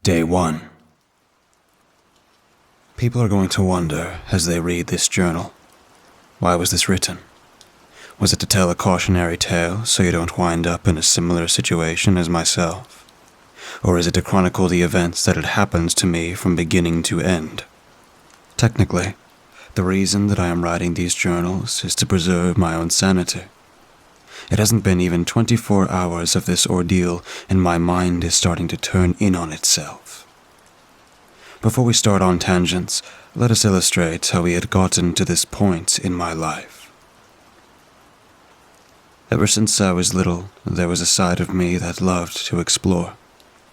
Day 1. People are going to wonder as they read this journal, why was this written? Was it to tell a cautionary tale so you don't wind up in a similar situation as myself? Or is it to chronicle the events that had happened to me from beginning to end? Technically, the reason that I am writing these journals is to preserve my own sanity. It hasn't been even 24 hours of this ordeal, and my mind is starting to turn in on itself. Before we start on tangents, let us illustrate how we had gotten to this point in my life. Ever since I was little, there was a side of me that loved to explore.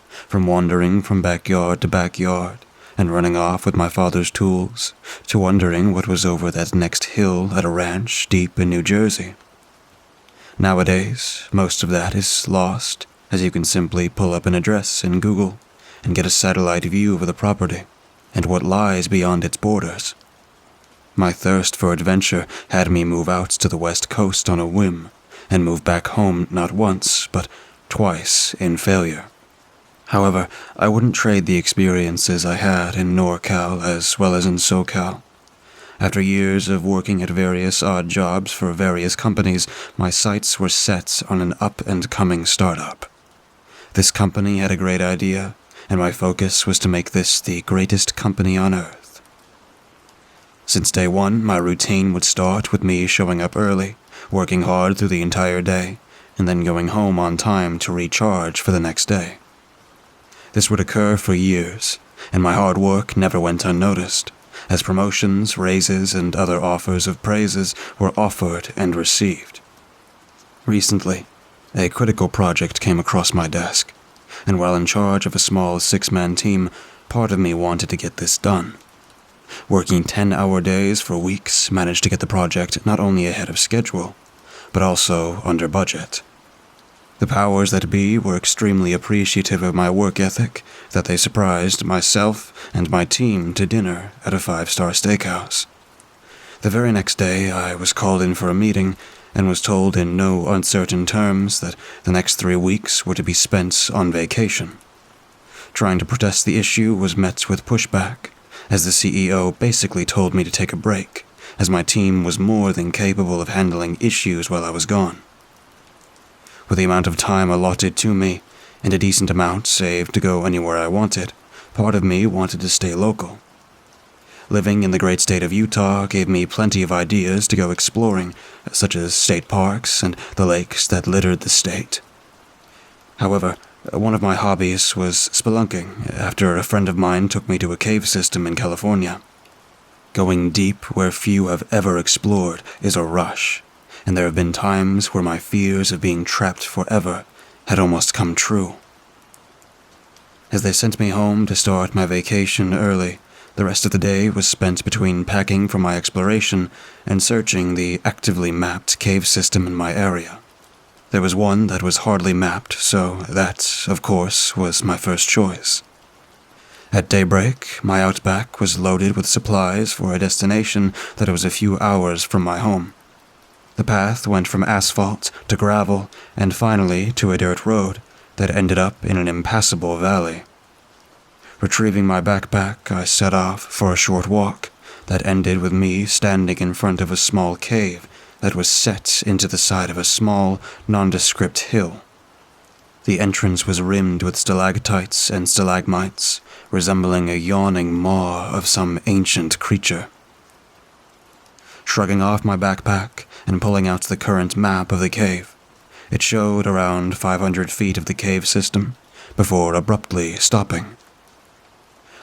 From wandering from backyard to backyard, and running off with my father's tools, to wondering what was over that next hill at a ranch deep in New Jersey. Nowadays, most of that is lost, as you can simply pull up an address in Google and get a satellite view of the property and what lies beyond its borders. My thirst for adventure had me move out to the West Coast on a whim and move back home not once, but twice in failure. However, I wouldn't trade the experiences I had in NorCal as well as in SoCal. After years of working at various odd jobs for various companies, my sights were set on an up-and-coming startup. This company had a great idea, and my focus was to make this the greatest company on earth. Since day one, my routine would start with me showing up early, working hard through the entire day, and then going home on time to recharge for the next day. This would occur for years, and my hard work never went unnoticed, as promotions, raises, and other offers of praises were offered and received. Recently, a critical project came across my desk, and while in charge of a small 6-man team, part of me wanted to get this done. Working 10-hour days for weeks managed to get the project not only ahead of schedule, but also under budget. The powers that be were extremely appreciative of my work ethic, that they surprised myself and my team to dinner at a 5-star steakhouse. The very next day, I was called in for a meeting and was told in no uncertain terms that the next 3 weeks were to be spent on vacation. Trying to protest the issue was met with pushback, as the CEO basically told me to take a break, as my team was more than capable of handling issues while I was gone. With the amount of time allotted to me, and a decent amount saved to go anywhere I wanted, part of me wanted to stay local. Living in the great state of Utah gave me plenty of ideas to go exploring, such as state parks and the lakes that littered the state. However, one of my hobbies was spelunking after a friend of mine took me to a cave system in California. Going deep where few have ever explored is a rush, and there have been times where my fears of being trapped forever had almost come true. As they sent me home to start my vacation early, the rest of the day was spent between packing for my exploration and searching the actively mapped cave system in my area. There was one that was hardly mapped, so that, of course, was my first choice. At daybreak, my outback was loaded with supplies for a destination that was a few hours from my home. The path went from asphalt to gravel and finally to a dirt road that ended up in an impassable valley. Retrieving my backpack, I set off for a short walk that ended with me standing in front of a small cave that was set into the side of a small, nondescript hill. The entrance was rimmed with stalactites and stalagmites, resembling a yawning maw of some ancient creature. Shrugging off my backpack and pulling out the current map of the cave, it showed around 500 feet of the cave system, before abruptly stopping.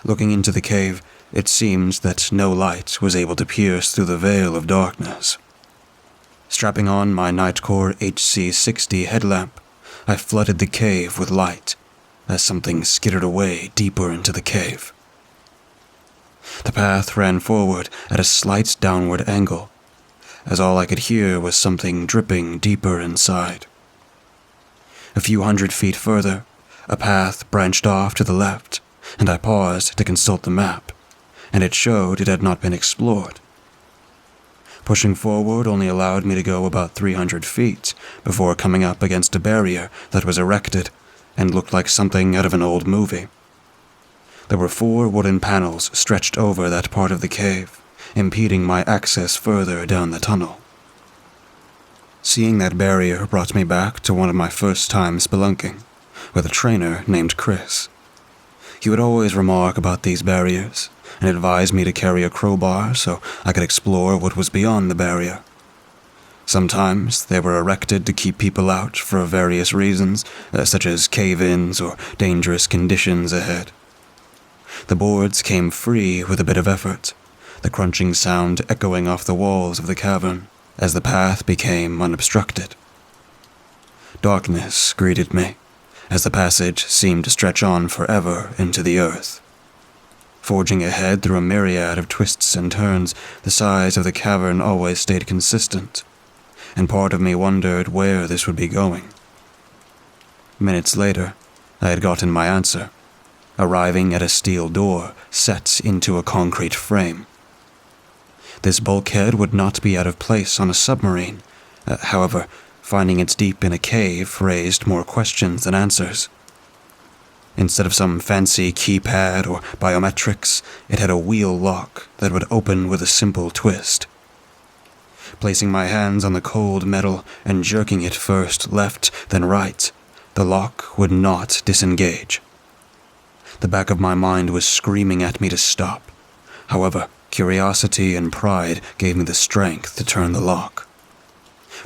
Looking into the cave, it seems that no light was able to pierce through the veil of darkness. Strapping on my Nightcore HC60 headlamp, I flooded the cave with light, as something skittered away deeper into the cave. The path ran forward at a slight downward angle, as all I could hear was something dripping deeper inside. A few hundred feet further, a path branched off to the left, and I paused to consult the map, and it showed it had not been explored. Pushing forward only allowed me to go about 300 feet before coming up against a barrier that was erected and looked like something out of an old movie. There were 4 wooden panels stretched over that part of the cave, impeding my access further down the tunnel. Seeing that barrier brought me back to one of my first times spelunking, with a trainer named Chris. He would always remark about these barriers, and advise me to carry a crowbar so I could explore what was beyond the barrier. Sometimes they were erected to keep people out for various reasons, such as cave-ins or dangerous conditions ahead. The boards came free with a bit of effort, the crunching sound echoing off the walls of the cavern as the path became unobstructed. Darkness greeted me, as the passage seemed to stretch on forever into the earth. Forging ahead through a myriad of twists and turns, the size of the cavern always stayed consistent, and part of me wondered where this would be going. Minutes later, I had gotten my answer, arriving at a steel door set into a concrete frame. This bulkhead would not be out of place on a submarine. However, finding it deep in a cave raised more questions than answers. Instead of some fancy keypad or biometrics, it had a wheel lock that would open with a simple twist. Placing my hands on the cold metal and jerking it first left, then right, the lock would not disengage. The back of my mind was screaming at me to stop. However, curiosity and pride gave me the strength to turn the lock.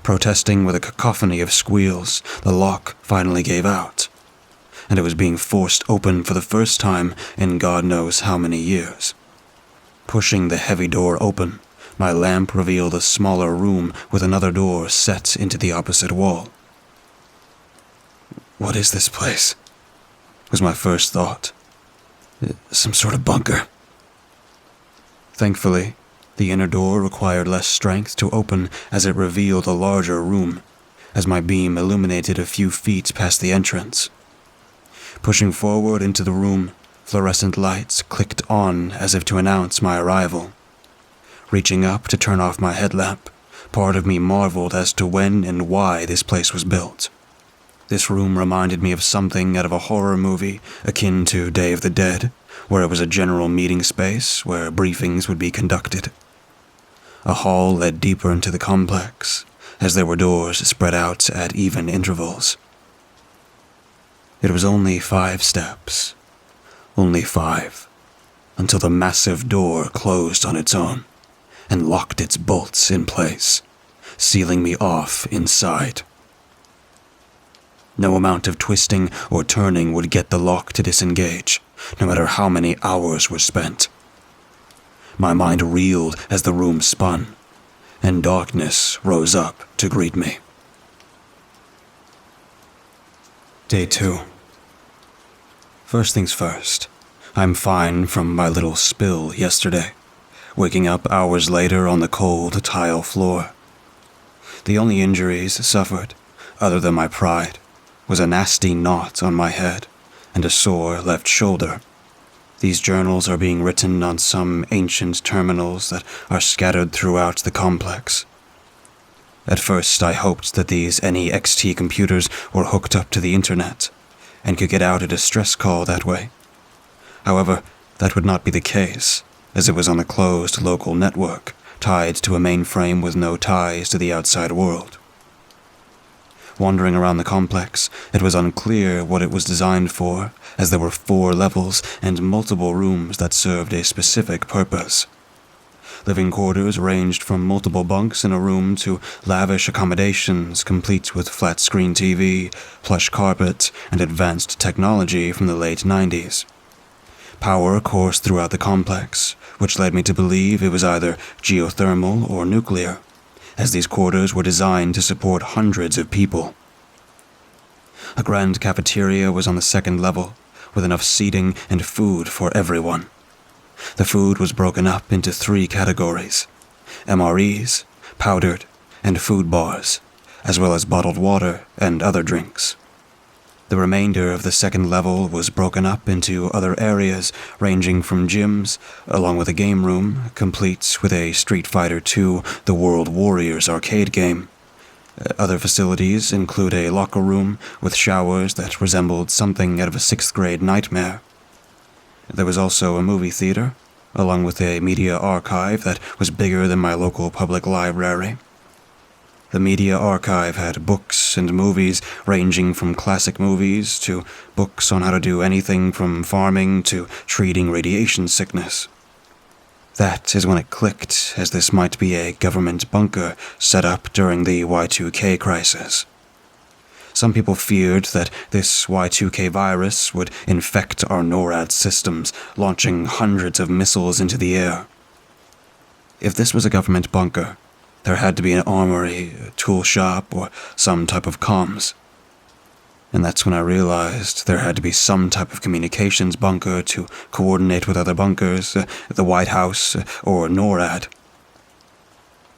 Protesting with a cacophony of squeals, the lock finally gave out, and it was being forced open for the first time in God knows how many years. Pushing the heavy door open, my lamp revealed a smaller room with another door set into the opposite wall. "What is this place?" was my first thought. Some sort of bunker. Thankfully, the inner door required less strength to open as it revealed a larger room, as my beam illuminated a few feet past the entrance. Pushing forward into the room, fluorescent lights clicked on as if to announce my arrival. Reaching up to turn off my headlamp, part of me marveled as to when and why this place was built. This room reminded me of something out of a horror movie akin to Day of the Dead, where it was a general meeting space where briefings would be conducted. A hall led deeper into the complex, as there were doors spread out at even intervals. It was only 5 steps, only 5, until the massive door closed on its own and locked its bolts in place, sealing me off inside. No amount of twisting or turning would get the lock to disengage, no matter how many hours were spent. My mind reeled as the room spun, and darkness rose up to greet me. Day 2. First things first, I'm fine from my little spill yesterday, waking up hours later on the cold tile floor. The only injuries suffered, other than my pride, was a nasty knot on my head and a sore left shoulder. These journals are being written on some ancient terminals that are scattered throughout the complex. At first, I hoped that these NEXT computers were hooked up to the internet and could get out a distress call that way. However, that would not be the case, as it was on a closed local network tied to a mainframe with no ties to the outside world. Wandering around the complex, it was unclear what it was designed for, as there were 4 levels and multiple rooms that served a specific purpose. Living quarters ranged from multiple bunks in a room to lavish accommodations complete with flat-screen TV, plush carpet, and advanced technology from the late 90s. Power coursed throughout the complex, which led me to believe it was either geothermal or nuclear, as these quarters were designed to support hundreds of people. A grand cafeteria was on the 2nd level, with enough seating and food for everyone. The food was broken up into 3 categories: MREs, powdered, and food bars, as well as bottled water and other drinks. The remainder of the 2nd level was broken up into other areas ranging from gyms, along with a game room, complete with a Street Fighter II The World Warriors arcade game. Other facilities include a locker room with showers that resembled something out of a 6th grade nightmare. There was also a movie theater, along with a media archive that was bigger than my local public library. The media archive had books and movies ranging from classic movies to books on how to do anything from farming to treating radiation sickness. That is when it clicked, as this might be a government bunker set up during the Y2K crisis. Some people feared that this Y2K virus would infect our NORAD systems, launching hundreds of missiles into the air. If this was a government bunker, there had to be an armory, a tool shop, or some type of comms. And that's when I realized there had to be some type of communications bunker to coordinate with other bunkers, the White House, or NORAD.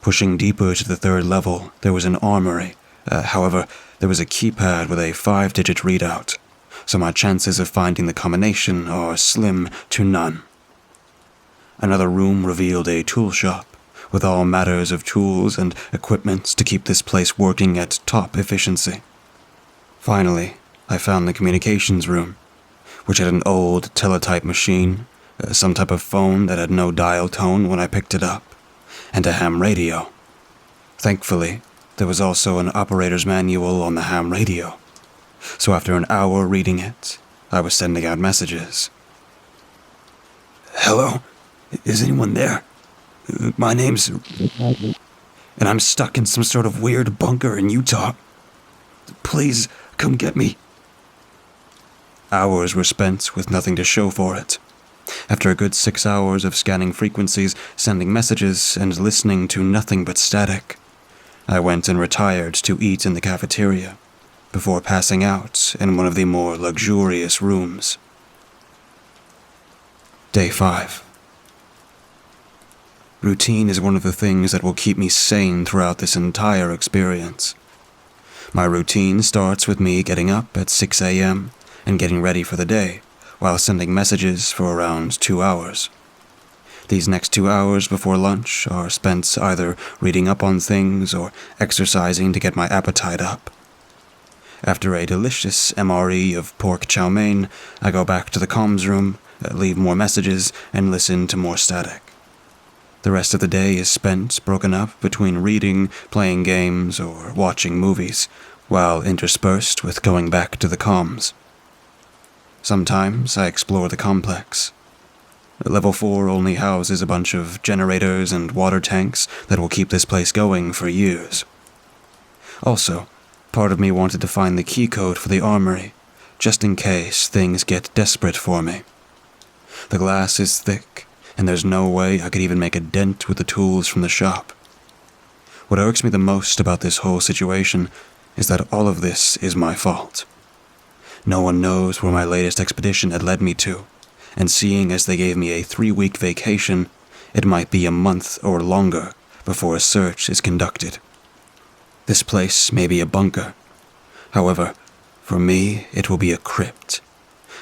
Pushing deeper to the third level, there was an armory. However, there was a keypad with a 5-digit readout, so my chances of finding the combination are slim to none. Another room revealed a tool shop, with all matters of tools and equipment to keep this place working at top efficiency. Finally, I found the communications room, which had an old teletype machine, some type of phone that had no dial tone when I picked it up, and a ham radio. Thankfully, there was also an operator's manual on the ham radio, so after an hour reading it, I was sending out messages. "Hello? Is anyone there? My name's... and I'm stuck in some sort of weird bunker in Utah. Please, come get me." Hours were spent with nothing to show for it. After a good 6 hours of scanning frequencies, sending messages, and listening to nothing but static, I went and retired to eat in the cafeteria, before passing out in one of the more luxurious rooms. Day 5. Routine is one of the things that will keep me sane throughout this entire experience. My routine starts with me getting up at 6 a.m. and getting ready for the day, while sending messages for around 2 hours. These next 2 hours before lunch are spent either reading up on things or exercising to get my appetite up. After a delicious MRE of pork chow mein, I go back to the comms room, leave more messages, and listen to more static. The rest of the day is spent broken up between reading, playing games, or watching movies, while interspersed with going back to the comms. Sometimes I explore the complex. Level 4 only houses a bunch of generators and water tanks that will keep this place going for years. Also, part of me wanted to find the key code for the armory, just in case things get desperate for me. The glass is thick, and there's no way I could even make a dent with the tools from the shop. What irks me the most about this whole situation is that all of this is my fault. No one knows where my latest expedition had led me to, and seeing as they gave me a 3-week vacation, it might be a month or longer before a search is conducted. This place may be a bunker. However, for me, it will be a crypt,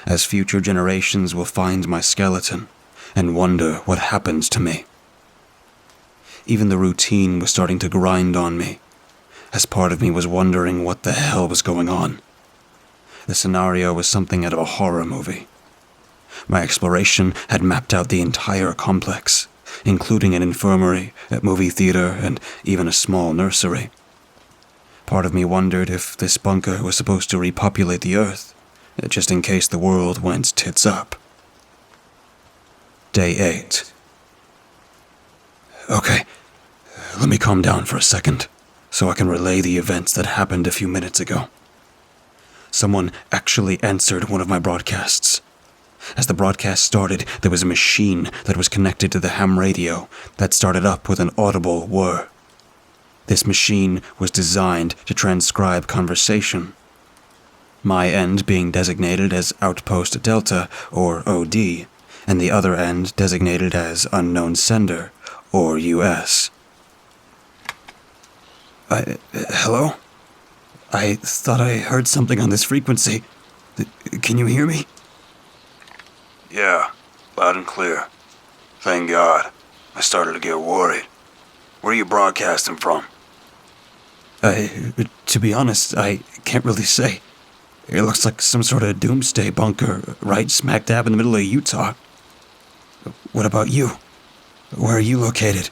as future generations will find my skeleton and wonder what happened to me. Even the routine was starting to grind on me, as part of me was wondering what the hell was going on. The scenario was something out of a horror movie. My exploration had mapped out the entire complex, including an infirmary, a movie theater, and even a small nursery. Part of me wondered if this bunker was supposed to repopulate the Earth, just in case the world went tits up. Day 8. Okay, let me calm down for a second, so I can relay the events that happened a few minutes ago. Someone actually answered one of my broadcasts. As the broadcast started, there was a machine that was connected to the ham radio that started up with an audible whir. This machine was designed to transcribe conversation. My end being designated as Outpost Delta, or OD, and the other end designated as Unknown Sender, or US. Hello? I thought I heard something on this frequency. Can you hear me? Yeah, loud and clear. Thank God. I started to get worried. Where are you broadcasting from? To be honest, I can't really say. It looks like some sort of doomsday bunker right smack dab in the middle of Utah. What about you? Where are you located?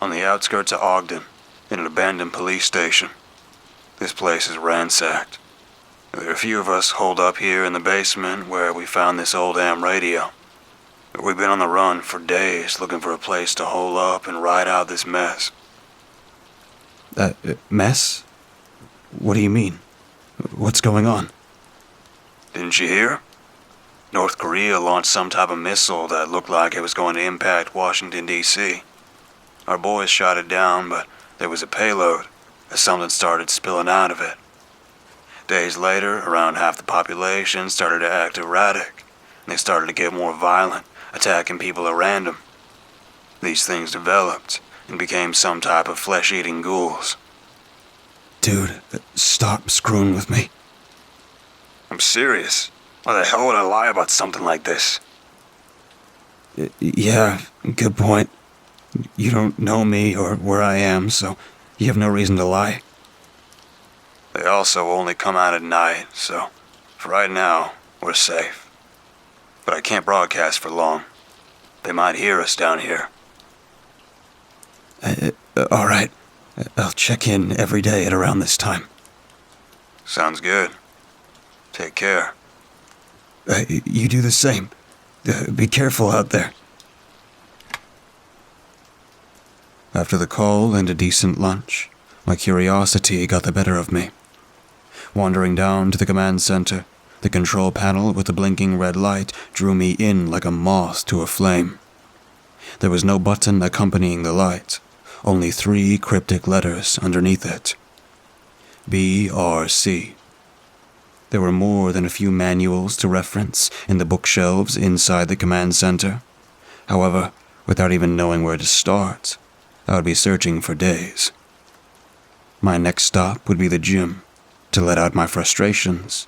On the outskirts of Ogden, in an abandoned police station. This place is ransacked. There are a few of us holed up here in the basement where we found this old ham radio. We've been on the run for days looking for a place to hole up and ride out this mess. Mess? What do you mean? What's going on? Didn't you hear? North Korea launched some type of missile that looked like it was going to impact Washington, D.C. Our boys shot it down, but there was a payload, as something started spilling out of it. Days later, around half the population started to act erratic, and they started to get more violent, attacking people at random. These things developed and became some type of flesh-eating ghouls. Dude, stop screwing with me. I'm serious. Why the hell would I lie about something like this? Yeah, good point. You don't know me or where I am, so you have no reason to lie. They also only come out at night, so for right now, we're safe. But I can't broadcast for long. They might hear us down here. All right. I'll check in every day at around this time. Sounds good. Take care. You do the same. Be careful out there. After the call and a decent lunch, my curiosity got the better of me. Wandering down to the command center, the control panel with the blinking red light drew me in like a moth to a flame. There was no button accompanying the light, only 3 cryptic letters underneath it. BRC. There were more than a few manuals to reference in the bookshelves inside the command center. However, without even knowing where to start, I would be searching for days. My next stop would be the gym, to let out my frustrations,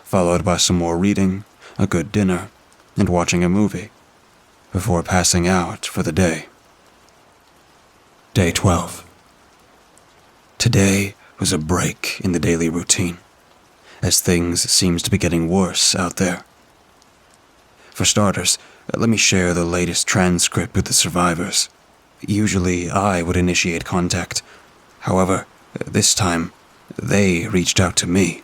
followed by some more reading, a good dinner, and watching a movie, before passing out for the day. Day 12. Today was a break in the daily routine, as things seems to be getting worse out there. For starters, let me share the latest transcript with the survivors. Usually I would initiate contact. However, this time, they reached out to me.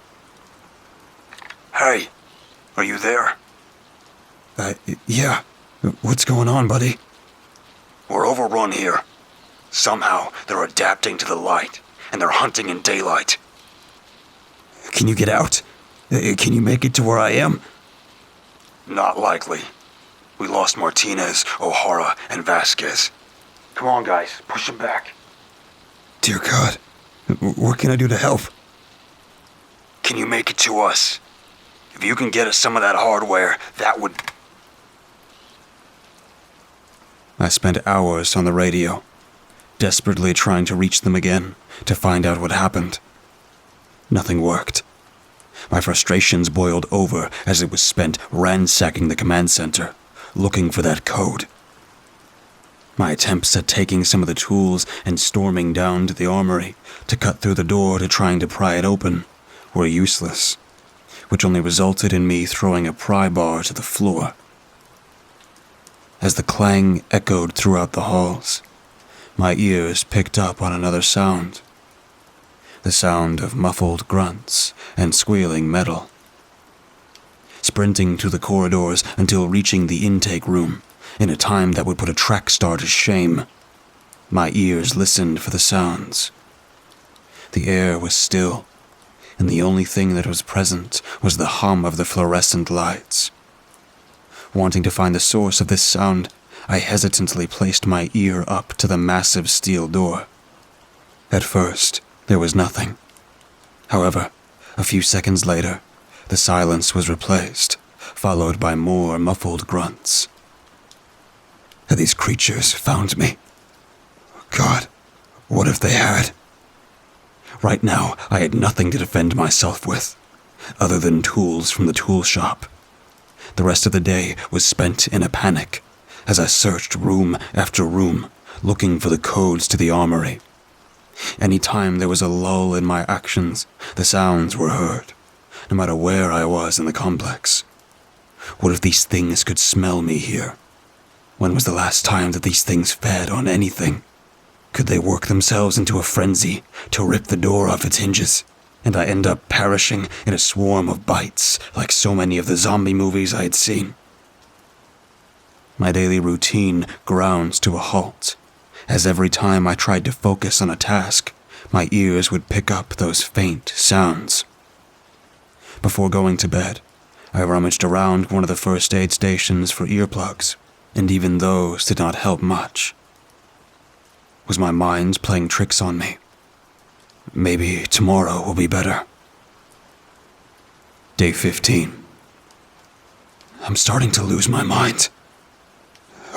Hey, are you there? Yeah. What's going on, buddy? We're overrun here. Somehow, they're adapting to the light, and they're hunting in daylight. Can you get out? Can you make it to where I am? Not likely. We lost Martinez, O'Hara, and Vasquez. Come on, guys, push them back. Dear God, what can I do to help? Can you make it to us? If you can get us some of that hardware, that would... I spent hours on the radio, desperately trying to reach them again, to find out what happened. Nothing worked. My frustrations boiled over as it was spent ransacking the command center, looking for that code. My attempts at taking some of the tools and storming down to the armory to cut through the door to trying to pry it open were useless, which only resulted in me throwing a pry bar to the floor. As the clang echoed throughout the halls, my ears picked up on another sound. The sound of muffled grunts and squealing metal. Sprinting through the corridors until reaching the intake room, in a time that would put a track star to shame, my ears listened for the sounds. The air was still, and the only thing that was present was the hum of the fluorescent lights. Wanting to find the source of this sound, I hesitantly placed my ear up to the massive steel door. At first, there was nothing. However, a few seconds later, the silence was replaced, followed by more muffled grunts. Had these creatures found me? God, what if they had? Right now, I had nothing to defend myself with, other than tools from the tool shop. The rest of the day was spent in a panic, as I searched room after room, looking for the codes to the armory. Any time there was a lull in my actions, the sounds were heard, no matter where I was in the complex. What if these things could smell me here? When was the last time that these things fed on anything? Could they work themselves into a frenzy to rip the door off its hinges, and I end up perishing in a swarm of bites like so many of the zombie movies I had seen? My daily routine grounds to a halt, as every time I tried to focus on a task, my ears would pick up those faint sounds. Before going to bed, I rummaged around one of the first aid stations for earplugs, and even those did not help much. Was my mind playing tricks on me? Maybe tomorrow will be better. Day 15. I'm starting to lose my mind.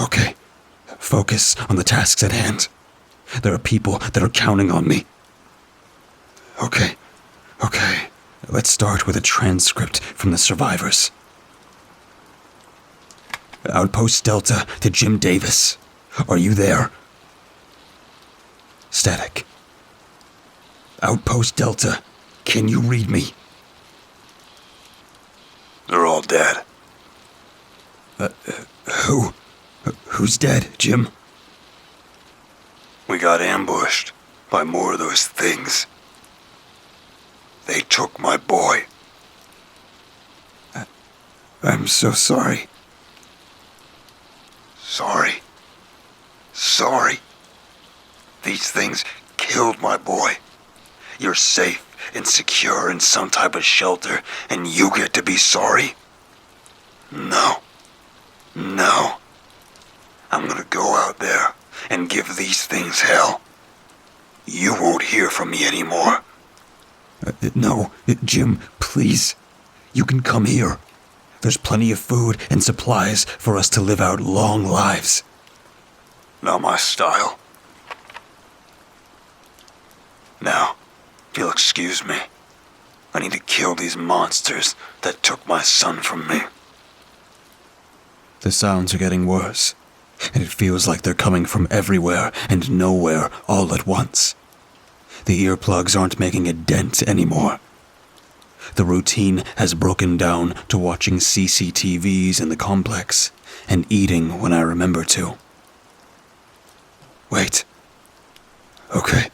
Okay, focus on the tasks at hand. There are people that are counting on me. Okay, let's start with a transcript from the survivors. Outpost Delta to Jim Davis. Are you there? Static. Outpost Delta, can you read me? They're all dead. Who's dead, Jim? We got ambushed by more of those things. They took my boy. I'm so sorry. Sorry. These things killed my boy. You're safe and secure in some type of shelter, and you get to be sorry? No. I'm gonna go out there and give these things hell. You won't hear from me anymore. No, Jim, please. You can come here. There's plenty of food and supplies for us to live out long lives. Not my style. Now, if you'll excuse me, I need to kill these monsters that took my son from me. The sounds are getting worse, and it feels like they're coming from everywhere and nowhere all at once. The earplugs aren't making a dent anymore. The routine has broken down to watching CCTVs in the complex and eating when I remember to. Wait. Okay,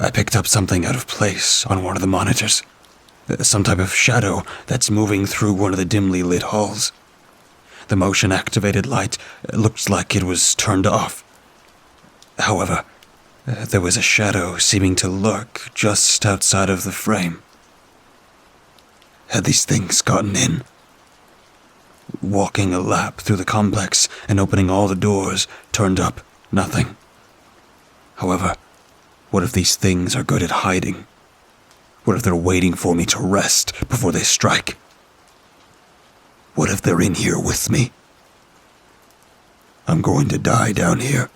I picked up something out of place on one of the monitors. Some type of shadow that's moving through one of the dimly lit halls. The motion-activated light looked like it was turned off. However, there was a shadow seeming to lurk just outside of the frame. Had these things gotten in? Walking a lap through the complex and opening all the doors turned up nothing. However, what if these things are good at hiding? What if they're waiting for me to rest before they strike? What if they're in here with me? I'm going to die down here.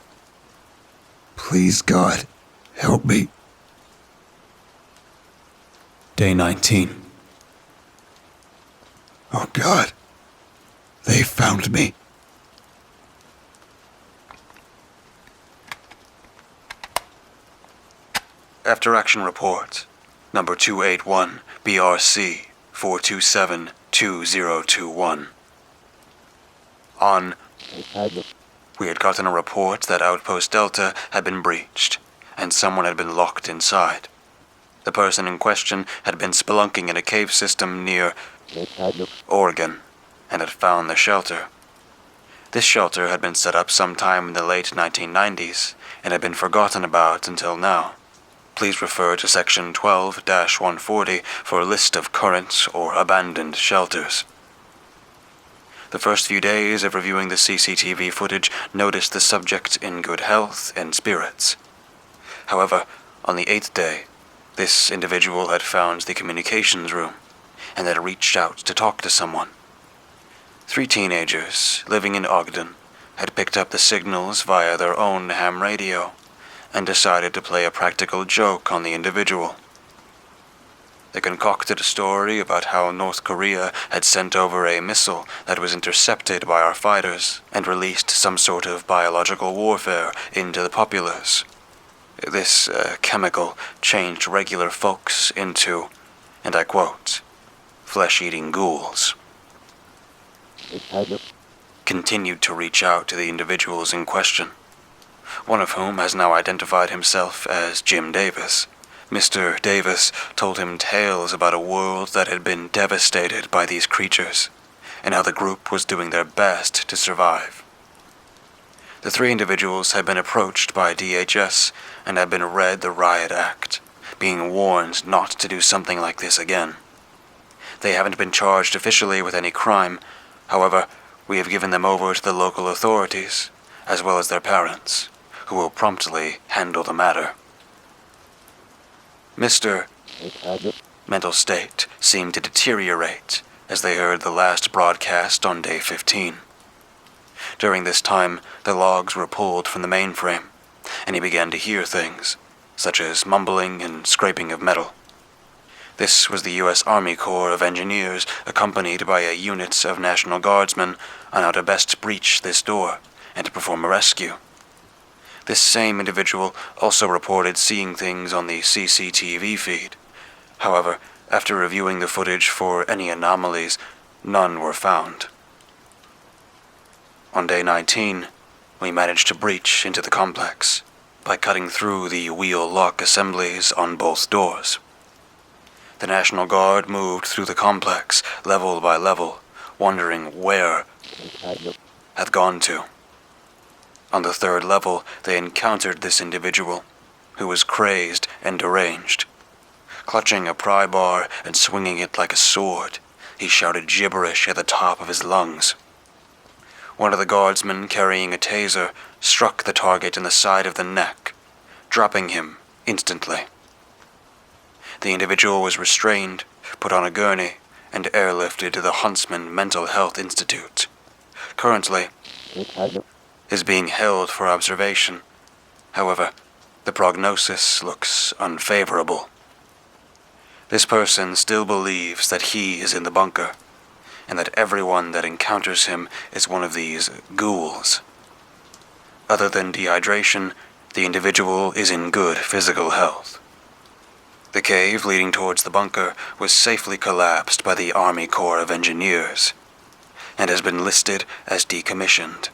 Please, God, help me. Day 19. Oh, God. They found me. After action report, number 281, BRC 427-2021. We had gotten a report that Outpost Delta had been breached, and someone had been locked inside. The person in question had been spelunking in a cave system near Oregon, and had found the shelter. This shelter had been set up sometime in the late 1990s, and had been forgotten about until now. Please refer to Section 12-140 for a list of current or abandoned shelters. The first few days of reviewing the CCTV footage noticed the subject in good health and spirits. However, on the 8th day, this individual had found the communications room and had reached out to talk to someone. 3 teenagers living in Ogden had picked up the signals via their own ham radio and decided to play a practical joke on the individual. They concocted a story about how North Korea had sent over a missile that was intercepted by our fighters and released some sort of biological warfare into the populace. This chemical changed regular folks into, and I quote, flesh-eating ghouls. Continued to reach out to the individuals in question, one of whom has now identified himself as Jim Davis. Mr. Davis told him tales about a world that had been devastated by these creatures, and how the group was doing their best to survive. The three individuals had been approached by DHS and had been read the riot act, being warned not to do something like this again. They haven't been charged officially with any crime. However, we have given them over to the local authorities, as well as their parents, who will promptly handle the matter. Mr. mental state seemed to deteriorate as they heard the last broadcast on day 15. During this time, the logs were pulled from the mainframe, and he began to hear things, such as mumbling and scraping of metal. This was the U.S. Army Corps of Engineers, accompanied by a unit of National Guardsmen, on how to best breach this door and to perform a rescue. This same individual also reported seeing things on the CCTV feed. However, after reviewing the footage for any anomalies, none were found. On day 19, we managed to breach into the complex by cutting through the wheel lock assemblies on both doors. The National Guard moved through the complex, level by level, wondering where had gone to. On the third level, they encountered this individual, who was crazed and deranged. Clutching a pry bar and swinging it like a sword, he shouted gibberish at the top of his lungs. One of the guardsmen, carrying a taser, struck the target in the side of the neck, dropping him instantly. The individual was restrained, put on a gurney, and airlifted to the Huntsman Mental Health Institute. Currently, is being held for observation. However, the prognosis looks unfavorable. This person still believes that he is in the bunker, and that everyone that encounters him is one of these ghouls. Other than dehydration, the individual is in good physical health. The cave leading towards the bunker was safely collapsed by the Army Corps of Engineers, and has been listed as decommissioned.